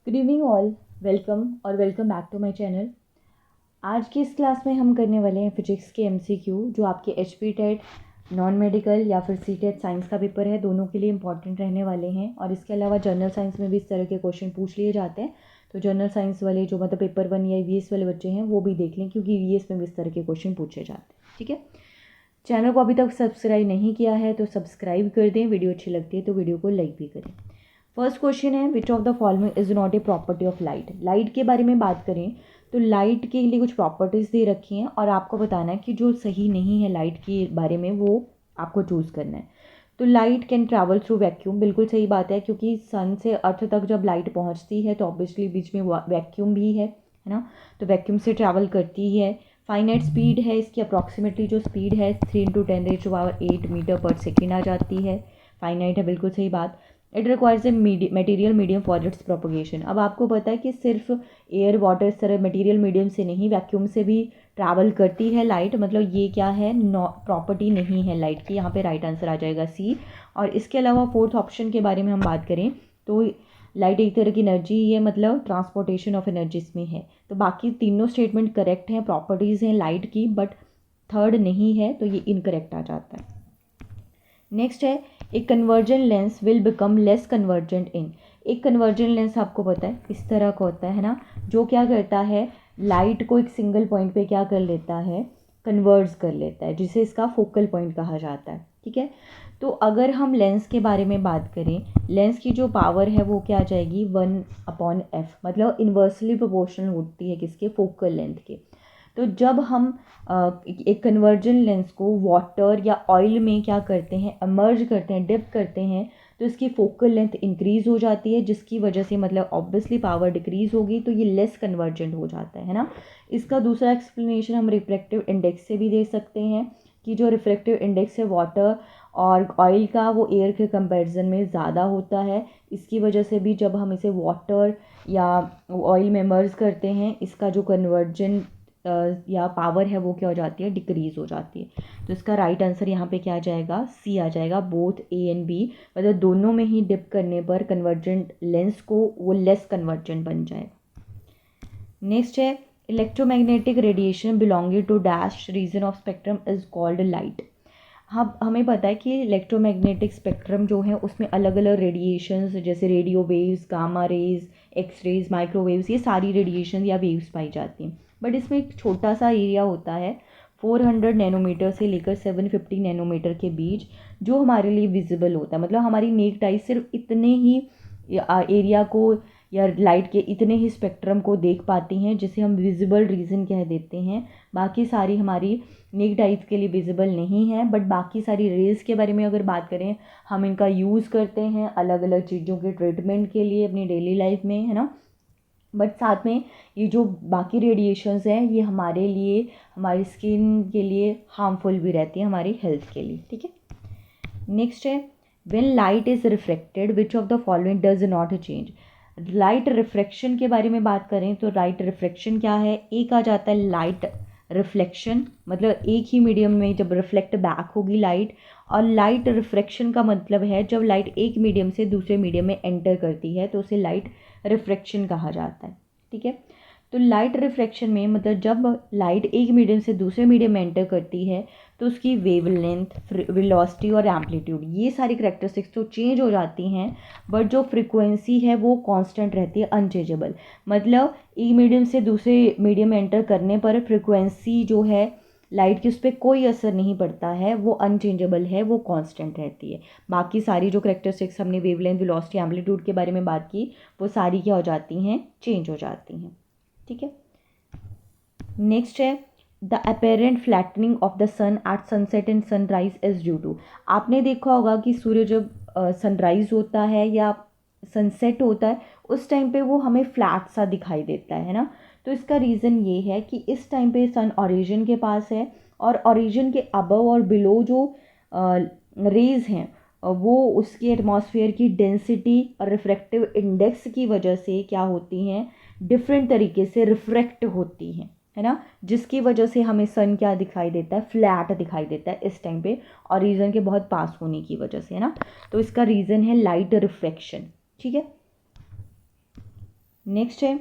Good evening all, welcome और welcome back to my channel. आज की इस क्लास में हम करने वाले हैं फिजिक्स के एमसीक्यू जो आपके एचपी टेट नॉन मेडिकल या फिर सी टेट साइंस का पेपर है, दोनों के लिए इंपॉर्टेंट रहने वाले हैं। और इसके अलावा जनरल साइंस में भी इस तरह के क्वेश्चन पूछ लिए जाते हैं, तो जनरल साइंस वाले जो मतलब पेपर 1 या वीएस वाले बच्चे हैं वो भी देख लें, क्योंकि वीएस में भी इस तरह के क्वेश्चन पूछे जाते हैं। ठीक है, चैनल को अभी तक सब्सक्राइब नहीं किया है तो सब्सक्राइब कर दें, वीडियो अच्छी लगती है तो वीडियो को लाइक भी करें। फर्स्ट क्वेश्चन है, which of the following is not a property of light. Light के बारे में बात करें तो लाइट के लिए कुछ प्रॉपर्टीज़ दे रखी हैं और आपको बताना है कि जो सही नहीं है लाइट के बारे में वो आपको चूज़ करना है। तो light can travel through vacuum, बिल्कुल सही बात है, क्योंकि सन से अर्थ तक जब लाइट पहुंचती है तो ऑब्वियसली बीच में वैक्यूम भी है ना, तो वैक्यूम से ट्रैवल करती है। फाइनाइट स्पीड है, इसकी अप्रॉक्सीमेटली जो स्पीड है 3 × 10⁸ मीटर पर सेकेंड आ जाती है, फाइनाइट है, बिल्कुल सही बात। It requires a material medium for its propagation. अब आपको पता है कि सिर्फ एयर वाटर इस तरह मटेरियल मीडियम से नहीं, वैक्यूम से भी ट्रैवल करती है लाइट, मतलब ये क्या है, प्रॉपर्टी नहीं है लाइट की। यहाँ पे राइट आंसर आ जाएगा सी। और इसके अलावा फोर्थ ऑप्शन के बारे में हम बात करें तो लाइट एक तरह की एनर्जी ही है, मतलब ट्रांसपोर्टेशन ऑफ एनर्जी इसमें है। तो बाकी तीनों स्टेटमेंट करेक्ट हैं, प्रॉपर्टीज़ हैं लाइट की, बट थर्ड नहीं है तो ये इनकरेक्ट आ जाता है। नेक्स्ट है, एक conversion lens will become less convergent in. एक कन्वर्जन लेंस आपको पता है इस तरह का होता है ना, जो क्या करता है, लाइट को एक सिंगल पॉइंट पे क्या कर लेता है, कन्वर्ज कर लेता है, जिसे इसका फोकल पॉइंट कहा जाता है। ठीक है, तो अगर हम लेंस के बारे में बात करें, लेंस की जो पावर है वो क्या आ जाएगी, 1/f, मतलब इन्वर्सली प्रोपोर्शनल होती है किसके, फोकल लेंथ के। तो जब हम एक कन्वर्जन लेंस को वाटर या ऑयल में क्या करते हैं, इमर्ज करते हैं, डिप करते हैं, तो इसकी फोकल लेंथ इंक्रीज हो जाती है, जिसकी वजह से मतलब ऑब्वियसली पावर डिक्रीज होगी, तो ये लेस कन्वर्जेंट हो जाता है ना। इसका दूसरा एक्सप्लेनेशन हम रिफ्रैक्टिव इंडेक्स से भी दे सकते हैं कि जो रिफ्रैक्टिव इंडेक्स है वाटर और ऑयल का वो एयर के कंपैरिजन में ज़्यादा होता है। इसकी वजह से भी जब हम इसे वाटर या ऑयल में इमर्ज करते हैं, इसका जो कन्वर्जन या पावर है वो क्या हो जाती है, डिक्रीज हो जाती है। तो इसका राइट आंसर यहाँ पे क्या आ जाएगा, सी आ जाएगा। बोथ ए एंड बी, मतलब दोनों में ही डिप करने पर कन्वर्जेंट लेंस को वो लेस कन्वर्जेंट बन जाएगा। नेक्स्ट है, electromagnetic radiation belonging to dash region of spectrum is called light. हमें पता है कि इलेक्ट्रोमैग्नेटिक स्पेक्ट्रम जो है उसमें अलग अलग रेडिएशंस, जैसे radio waves, gamma rays, x rays, microwaves, ये सारी रेडिएशन या वेव्स पाई जाती हैं। बट इसमें एक छोटा सा एरिया होता है 400 नैनोमीटर से लेकर 750 नैनोमीटर के बीच, जो हमारे लिए विजिबल होता है, मतलब हमारी नेक्ड आई सिर्फ इतने ही एरिया को या लाइट के इतने ही स्पेक्ट्रम को देख पाती हैं, जिसे हम विजिबल रीजन कह देते हैं। बाकी सारी हमारी नेक्ड आइज के लिए विजिबल नहीं है। बट बाकी सारी रेज के बारे में अगर बात करें, हम इनका यूज़ करते हैं अलग अलग चीज़ों के ट्रीटमेंट के लिए अपनी डेली लाइफ में, है ना। बट साथ में ये जो बाकी रेडिएशंस हैं ये हमारे लिए, हमारी स्किन के लिए हार्मफुल भी रहती है, हमारी हेल्थ के लिए। ठीक है, नेक्स्ट है, when light is reflected which of the following does not change. Light refraction के बारे में बात करें तो लाइट रिफ्रैक्शन क्या है, एक आ जाता है लाइट रिफ्लेक्शन, मतलब एक ही मीडियम में जब रिफ्लेक्ट बैक होगी लाइट। और लाइट रिफ्रैक्शन का मतलब है जब लाइट एक मीडियम से दूसरे मीडियम में एंटर करती है तो उसे लाइट रिफ्रैक्शन कहा जाता है। ठीक है, तो लाइट रिफ्रैक्शन में मतलब जब लाइट एक मीडियम से दूसरे मीडियम में एंटर करती है तो उसकी वेवलेंथ, वेलोसिटी और एम्पलीट्यूड, ये सारी करैक्टरिस्टिक्स तो चेंज हो जाती हैं, बट जो फ्रीक्वेंसी है वो कांस्टेंट रहती है, अनचेंजेबल। मतलब एक मीडियम से दूसरे मीडियम में एंटर करने पर फ्रीक्वेंसी जो है लाइट की, उस पर कोई असर नहीं पड़ता है, वो अनचेंजेबल है, वो कांस्टेंट रहती है। बाकी सारी जो करैक्टरिस्टिक्स हमने वेवलेंथ, वेलोसिटी, एम्पलीट्यूड के बारे में बात की, वो सारी क्या हो जाती हैं, चेंज हो जाती हैं। ठीक है, नेक्स्ट है, the apparent flattening of the sun at sunset and sunrise is due to. आपने देखा होगा कि सूर्य जब सनराइज होता है या सनसेट होता है उस टाइम पे वो हमें फ्लैट सा दिखाई देता है ना। तो इसका रीज़न ये है कि इस टाइम पे सन ओरिजिन के पास है और ओरिजिन के अबव और बिलो जो रेज हैं वो उसकी एटमॉस्फेयर की डेंसिटी और रिफ्रैक्टिव इंडेक्स की वजह से क्या होती हैं, डिफरेंट तरीके से रिफ्रैक्ट होती हैं, है ना, जिसकी वजह से हमें सन क्या दिखाई देता है, फ्लैट दिखाई देता है इस टाइम पे, और रीजन के बहुत पास होने की वजह से, है ना। तो इसका रीज़न है लाइट रिफ्रैक्शन। ठीक है, नेक्स्ट है,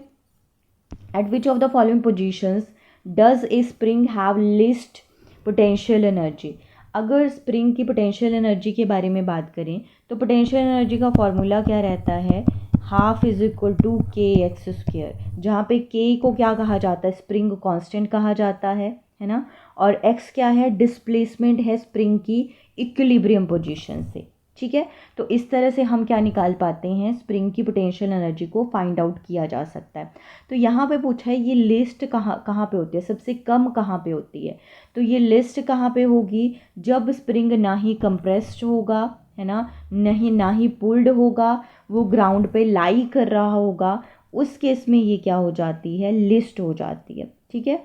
eight which of the following positions does a spring have list potential energy. अगर स्प्रिंग की पोटेंशियल एनर्जी के बारे में बात करें तो पोटेंशियल एनर्जी का फॉर्मूला क्या रहता है, हाफ इज इक्वल टू के एक्स स्क्वेयर, जहाँ पे के को क्या कहा जाता है, स्प्रिंग कांस्टेंट कहा जाता है ना, और एक्स क्या है, डिस्प्लेसमेंट है स्प्रिंग की इक्विलिब्रियम पोजीशन से। ठीक है, तो इस तरह से हम क्या निकाल पाते हैं, स्प्रिंग की पोटेंशियल एनर्जी को फाइंड आउट किया जा सकता है। तो यहाँ पे पूछा है ये लिस्ट कहाँ कहाँ पे होती है, सबसे कम कहाँ पे होती है, तो ये लिस्ट कहाँ पे होगी, जब स्प्रिंग ना ही कंप्रेस्ड होगा, है ना ही पुल्ड होगा, वो ग्राउंड पे लाई कर रहा होगा, उस केस में ये क्या हो जाती है, लिस्ट हो जाती है। ठीक है,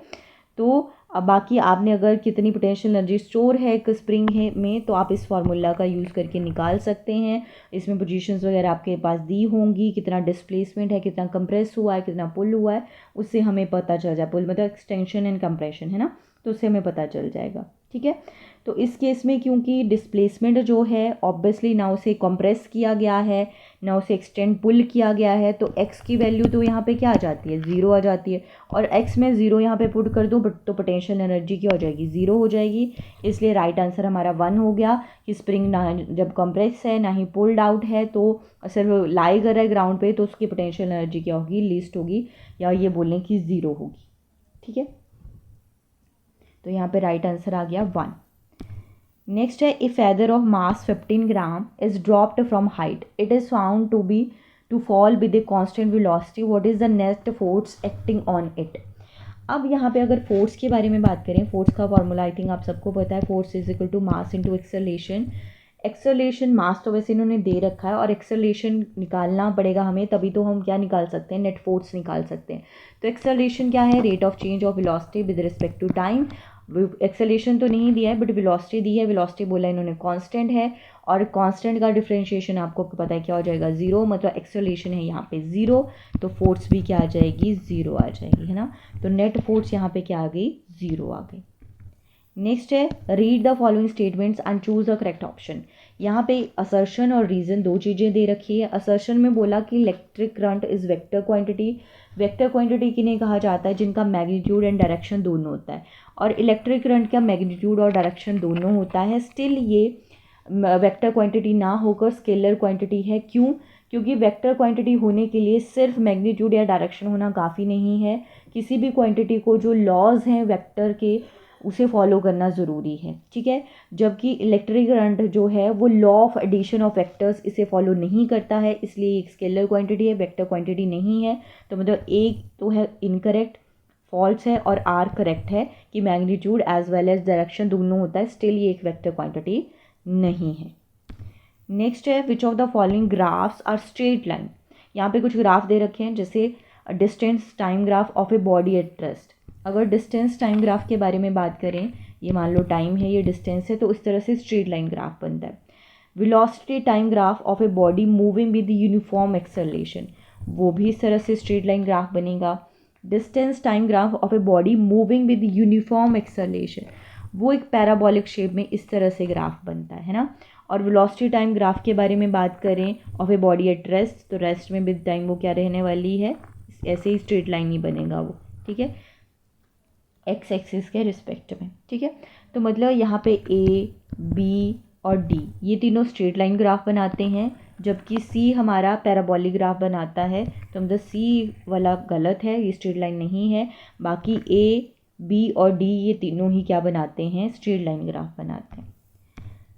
तो अब बाकी आपने अगर कितनी पोटेंशियल एनर्जी स्टोर है एक स्प्रिंग है में, तो आप इस फार्मूला का यूज़ करके निकाल सकते हैं। इसमें पोजीशंस वगैरह आपके पास दी होंगी, कितना डिस्प्लेसमेंट है, कितना कंप्रेस हुआ है, कितना पुल हुआ है, उससे हमें पता चल जाए, पुल मतलब एक्सटेंशन एंड कंप्रेशन, है ना, तो उससे हमें पता चल जाएगा। ठीक है, तो इस केस में क्योंकि डिस्प्लेसमेंट जो है ऑब्वियसली ना उसे कंप्रेस किया गया है ना उसे एक्सटेंड पुल किया गया है, तो x की वैल्यू तो यहाँ पे क्या आ जाती है, ज़ीरो आ जाती है, और x में ज़ीरो यहाँ पे पुट कर दो तो पोटेंशियल एनर्जी क्या हो जाएगी, ज़ीरो हो जाएगी। इसलिए राइट आंसर हमारा 1 हो गया कि स्प्रिंग ना जब कंप्रेस है ना ही पुल्ड आउट है, तो सिर्फ लाई कर रहा है ग्राउंड पे, तो उसकी पोटेंशियल एनर्जी क्या होगी, लीस्ट होगी, या ये बोलें कि ज़ीरो होगी। ठीक है, तो यहाँ पे राइट आंसर आ गया 1। नेक्स्ट है, a feather of mass 15 gram is dropped from height, it is found to fall with a constant velocity, what is the net force acting on it. अब यहाँ पे अगर फोर्स के बारे में बात करें, फोर्स का फॉर्मूला आई थिंक आप सबको पता है, force is equal to mass into acceleration. Acceleration mass तो वैसे इन्होंने दे रखा है, और एक्सेलरेशन निकालना पड़ेगा हमें, तभी तो हम क्या निकाल सकते हैं, नेट फोर्स निकाल सकते हैं। तो एक्सेलरेशन क्या है, rate of change of velocity with respect to time. Acceleration तो नहीं दिया है बट वेलोसिटी दी है, वेलोसिटी बोला इन्होंने कांस्टेंट है, और कांस्टेंट का डिफरेंशिएशन आपको पता है क्या हो जाएगा, ज़ीरो, मतलब एक्सेलरेशन है यहाँ पे ज़ीरो, तो फोर्स भी क्या आ जाएगी, ज़ीरो आ जाएगी, है ना। तो नेट फोर्स यहाँ पे क्या आ गई, ज़ीरो आ गई। नेक्स्ट है, read the following statements and choose the correct option. यहाँ पे असर्शन और रीज़न दो चीज़ें दे रखी है। असर्शन में बोला कि electric current is vector quantity. Vector quantity किन्हें कहा जाता है, जिनका मैग्नीट्यूड एंड डायरेक्शन दोनों होता है, और इलेक्ट्रिक करंट का मैग्नीट्यूड और डायरेक्शन दोनों होता है। स्टिल ये वेक्टर क्वांटिटी ना होकर स्केलर क्वांटिटी है। क्यों? क्योंकि वेक्टर क्वांटिटी होने के लिए सिर्फ मैग्नीट्यूड या डायरेक्शन होना काफ़ी नहीं है, किसी भी क्वांटिटी को जो लॉज हैं वेक्टर के उसे फॉलो करना ज़रूरी है। ठीक है, जबकि इलेक्ट्रिक करंट जो है वो law of addition of vectors इसे फॉलो नहीं करता है, इसलिए एक स्केलर क्वांटिटी है, वेक्टर क्वांटिटी नहीं है। तो मतलब एक तो है इनकरेक्ट, फॉल्स है, और आर करेक्ट है कि magnitude as well as direction दोनों होता है, स्टिल ये एक वेक्टर क्वांटिटी नहीं है। नेक्स्ट है, which of the following graphs are straight line. यहाँ पे कुछ ग्राफ दे रखे हैं, जैसे distance time graph of a body at rest. अगर डिस्टेंस टाइम ग्राफ के बारे में बात करें, ये मान लो टाइम है, ये डिस्टेंस है, तो इस तरह से स्ट्रेट लाइन ग्राफ बनता है। Velocity time graph of a body moving with uniform acceleration, वो भी इस तरह से स्ट्रेट लाइन ग्राफ बनेगा। Distance time graph of a body moving with uniform acceleration, वो एक पैराबोलिक शेप में इस तरह से ग्राफ बनता है ना। और वेलोसिटी टाइम ग्राफ के बारे में बात करें of a body at rest, तो रेस्ट में विद टाइम वो क्या रहने वाली है, ऐसे ही स्ट्रेट लाइन ही बनेगा वो। ठीक है, एक्स एक्सिस के रिस्पेक्ट में। ठीक है, तो मतलब यहाँ पे ए, बी और डी ये तीनों स्ट्रेट लाइन ग्राफ बनाते हैं, जबकि सी हमारा पैराबोलिक ग्राफ बनाता है। तो मतलब सी वाला गलत है, ये स्ट्रेट लाइन नहीं है। बाकी ए, बी और डी ये तीनों ही क्या बनाते हैं, स्ट्रेट लाइन ग्राफ बनाते हैं।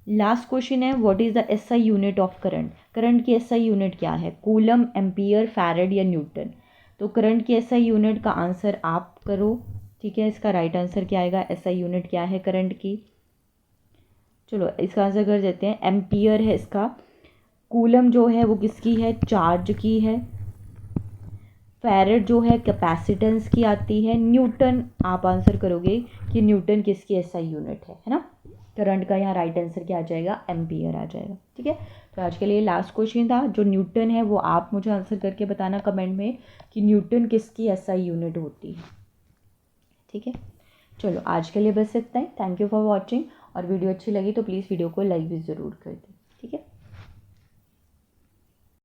लास्ट क्वेश्चन है, what is the SI unit of current. Current की एसआई यूनिट क्या है, कूलम, एम्पियर, फैरेड या न्यूटन। तो करंट की एसआई यूनिट का आंसर आप करो। ठीक है, इसका राइट आंसर क्या आएगा, एसआई यूनिट क्या है करंट की। चलो इसका आंसर कर देते हैं, एम्पियर है इसका। कूलम जो है वो किसकी है, चार्ज की है। फैरेड जो है कैपेसिटेंस की आती है। न्यूटन आप आंसर करोगे कि न्यूटन किसकी एसआई यूनिट है ना। करंट का यहाँ राइट आंसर क्या आ जाएगा, एम्पियर आ जाएगा। ठीक है, तो आज के लिए लास्ट क्वेश्चन था, जो न्यूटन है वो आप मुझे आंसर करके बताना कमेंट में कि न्यूटन किसकी एसआई यूनिट होती है। ठीक है, चलो आज के लिए बस इतना ही। थैंक यू फॉर वॉचिंग, और वीडियो अच्छी लगी तो प्लीज़ वीडियो को लाइक भी ज़रूर कर दें।